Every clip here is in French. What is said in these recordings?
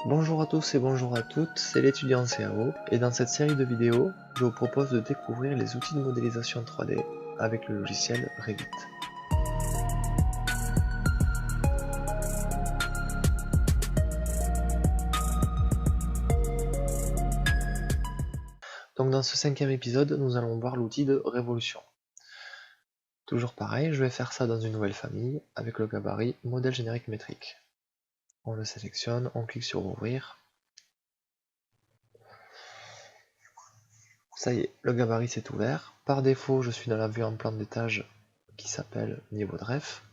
Bonjour à tous et bonjour à toutes, c'est l'étudiant CAO et dans cette série de vidéos, je vous propose de découvrir les outils de modélisation 3D avec le logiciel Revit. Donc dans ce cinquième épisode, nous allons voir l'outil de Révolution. Toujours pareil, je vais faire ça dans une nouvelle famille avec le gabarit modèle générique métrique. On le sélectionne, on clique sur ouvrir. Ça y est, le gabarit s'est ouvert. Par défaut, je suis dans la vue en plan d'étage qui s'appelle niveau de ref.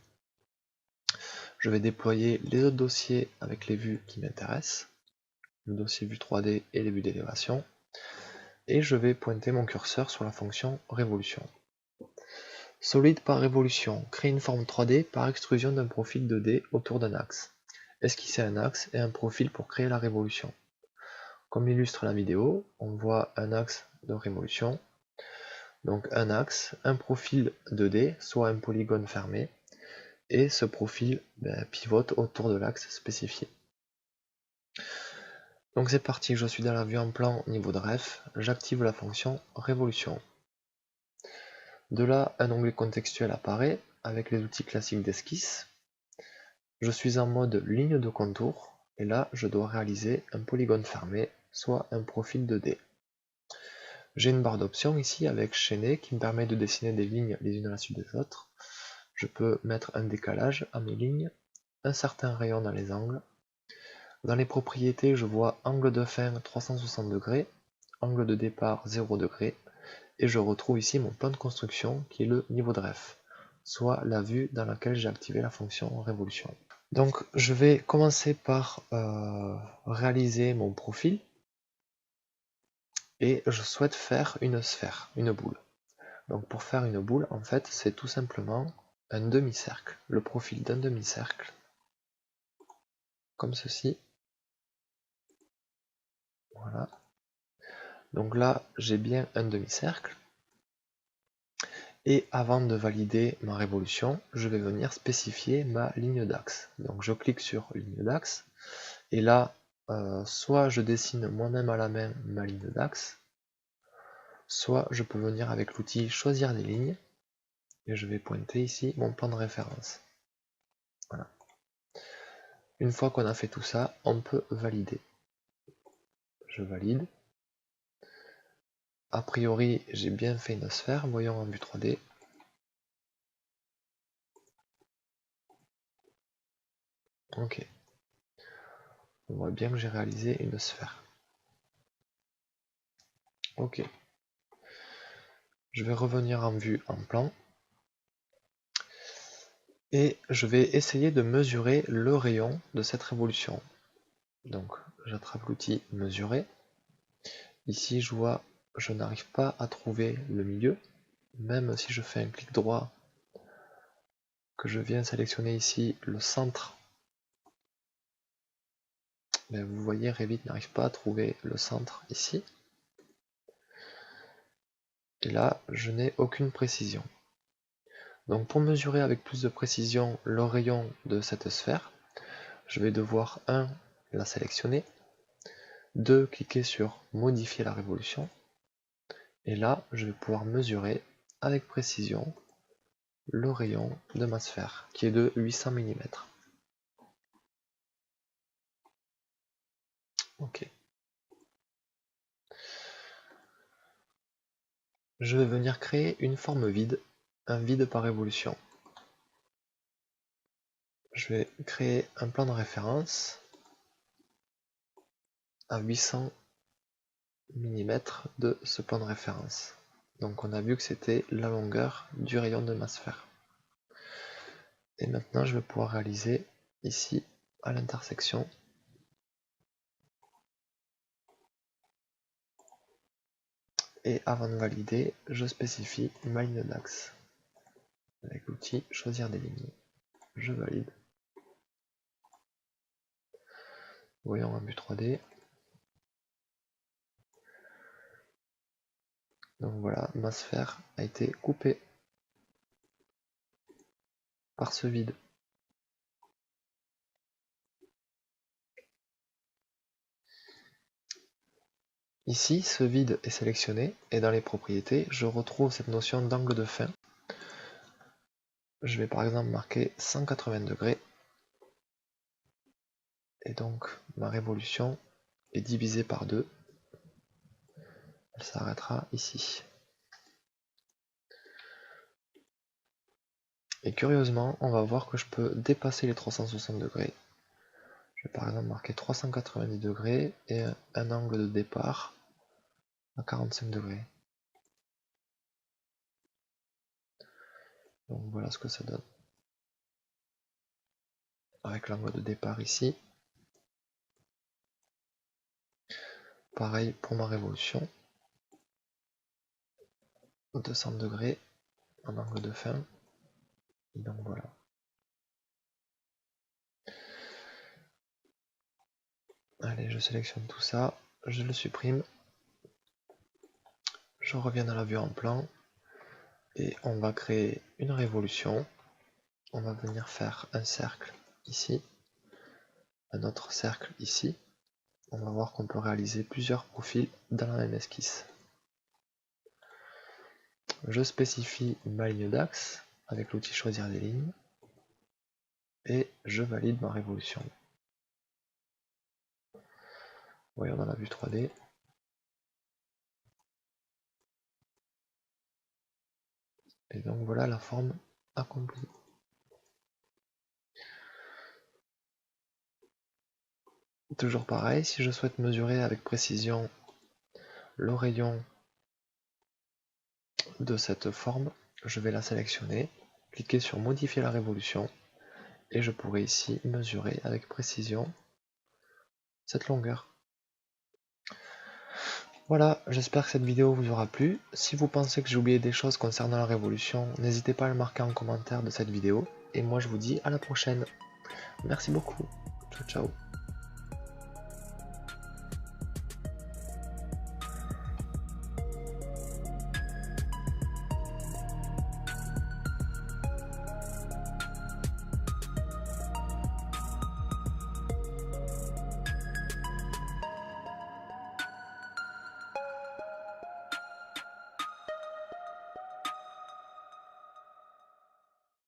Je vais déployer les autres dossiers avec les vues qui m'intéressent, le dossier vue 3D et les vues d'élévation, et je vais pointer mon curseur sur la fonction révolution. Solide par révolution, crée une forme 3D par extrusion d'un profil 2D autour d'un axe. Esquisser un axe et un profil pour créer la révolution. Comme l'illustre la vidéo, on voit un axe de révolution, donc un axe, un profil 2D, soit un polygone fermé, et ce profil pivote autour de l'axe spécifié. Donc c'est parti, je suis dans la vue en plan niveau de ref, j'active la fonction révolution. De là, un onglet contextuel apparaît avec les outils classiques d'esquisse. Je suis en mode ligne de contour, et là je dois réaliser un polygone fermé, soit un profil 2D. J'ai une barre d'options ici avec chaîner qui me permet de dessiner des lignes les unes à la suite des autres. Je peux mettre un décalage à mes lignes, un certain rayon dans les angles. Dans les propriétés, je vois angle de fin 360 degrés, angle de départ 0 degrés, et je retrouve ici mon plan de construction qui est le niveau de ref, soit la vue dans laquelle j'ai activé la fonction révolution. Donc je vais commencer par réaliser mon profil, et je souhaite faire une sphère, une boule. Donc pour faire une boule, en fait, c'est tout simplement un demi-cercle, le profil d'un demi-cercle, comme ceci. Voilà. Donc là, j'ai bien un demi-cercle. Et avant de valider ma révolution, je vais venir spécifier ma ligne d'axe. Donc je clique sur ligne d'axe, et là, soit je dessine moi-même à la main ma ligne d'axe, soit je peux venir avec l'outil choisir des lignes, et je vais pointer ici mon plan de référence. Voilà. Une fois qu'on a fait tout ça, on peut valider. Je valide. A priori, j'ai bien fait une sphère, voyons en vue 3D. Ok. On voit bien que j'ai réalisé une sphère. Ok. Je vais revenir en vue en plan. Et je vais essayer de mesurer le rayon de cette révolution. Donc j'attrape l'outil mesurer. Ici je vois, je n'arrive pas à trouver le milieu. Même si je fais un clic droit, que je viens sélectionner ici le centre, mais vous voyez Revit n'arrive pas à trouver le centre ici. Et là, je n'ai aucune précision. Donc pour mesurer avec plus de précision le rayon de cette sphère, je vais devoir 1. La sélectionner, 2. Cliquer sur modifier la révolution, et là je vais pouvoir mesurer avec précision le rayon de ma sphère qui est de 800 mm. Ok. Je vais venir créer une forme vide, un vide par révolution. Je vais créer un plan de référence à 800 mm de ce plan de référence. Donc on a vu que c'était la longueur du rayon de ma sphère. Et maintenant je vais pouvoir réaliser ici à l'intersection et avant de valider, je spécifie ma ligne d'axe. Avec l'outil choisir des lignes, je valide. Voyons en vue 3D. Donc voilà, ma sphère a été coupée par ce vide. Ici, ce vide est sélectionné et dans les propriétés, je retrouve cette notion d'angle de fin. Je vais par exemple marquer 180 degrés. Et donc ma révolution est divisée par 2. Elle s'arrêtera ici. Et curieusement, on va voir que je peux dépasser les 360 degrés. Je vais par exemple marquer 390 degrés et un angle de départ à 45 degrés. Donc voilà ce que ça donne. Avec l'angle de départ ici. Pareil pour ma révolution. 200 degrés en angle de fin. Et donc voilà. Allez, je sélectionne tout ça, je le supprime. Je reviens dans la vue en plan. Et on va créer une révolution. On va venir faire un cercle ici. Un autre cercle ici. On va voir qu'on peut réaliser plusieurs profils dans la même esquisse. Je spécifie ma ligne d'axe avec l'outil choisir des lignes et je valide ma révolution. Voyons dans la vue 3D. Et donc voilà la forme accomplie. Toujours pareil, si je souhaite mesurer avec précision le rayon de cette forme, je vais la sélectionner, cliquer sur modifier la révolution et je pourrai ici mesurer avec précision cette longueur. Voilà, j'espère que cette vidéo vous aura plu. Si vous pensez que j'ai oublié des choses concernant la révolution, n'hésitez pas à le marquer en commentaire de cette vidéo. Et moi je vous dis à la prochaine. Merci beaucoup. Ciao ciao.